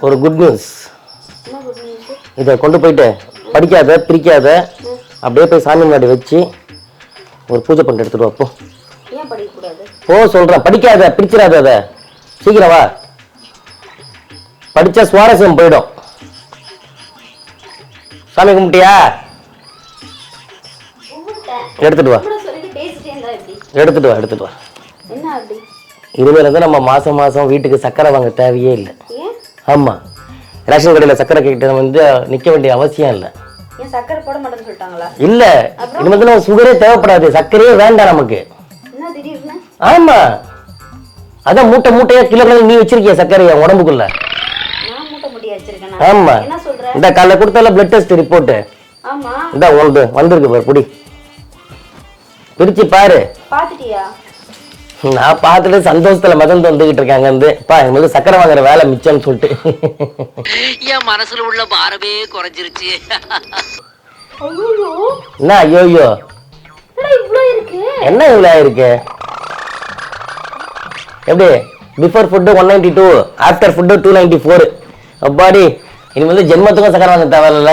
ஒரு good news. இதை கொண்டு போயிட்டு படிக்காத பிரிக்காத அப்படியே போய் சாமி முன்னாடி வச்சு ஒரு பூஜை பண்ணிட்டு எடுத்துட்டு வா. ஏன் படிக்கக்கூடாது? போ சொல்கிறேன். படிக்காத பிரிச்சிடாத. அதை சீக்கிரம் வா. படித்தா சுவாரஸ்யம் போயிடும். சாமி கும்பிட்டியா? எடுத்துட்டு வா. எடுத்துட்டு வா. எடுத்துட்டு வா. இனிமேல் வந்து நம்ம மாசம் மாசம் வீட்டுக்கு சக்கரை வாங்க தேவையே இல்லை. ஆமா, ரேஷன் கடையில் சக்கரை கேட்டு வந்து நிக்க வேண்டிய அவசியம் இல்லை. சக்கரை போட மாட்டேன்னு சொல்லிட்டாங்களா? இல்ல, இனிமேல் நம்ம சுகரே தேவைப்படாது. சக்கரையே வேண்டாம் நமக்கு. ஆமா, அதான் மூட்டை மூட்டையா கிலோ நீ வச்சிருக்கிய சக்கரையா உடம்புக்குள்ள. ஆமா, இந்த காலைல கொடுத்தால பிளட் டெஸ்ட் ரிப்போர்ட். ஆமா, இந்த உனக்கு வந்திருக்கு பாரு, குடி. பிரிச்சு பாரு. பாத்துட்டியா? நான் பார்த்துட்டு சந்தோஷத்துல மதந்து வந்துகிட்டு இருக்காங்க. வந்து பா எனக்கு சக்கரை வாங்குற வேலை மிச்சம்னு சொல்லிட்டு என் மனசுல உள்ள பாரமே குறைஞ்சிருச்சு. என்ன ஐயோ என்ன இவ்வளோ இருக்கு? எப்படி பிஃபோர் ஃபுட்டு 192, ஆஃப்டர் ஃபுட்டு 294. அப்பாடி இனி வந்து ஜென்மத்துக்கும் சக்கரை வாங்க தேவையில்ல.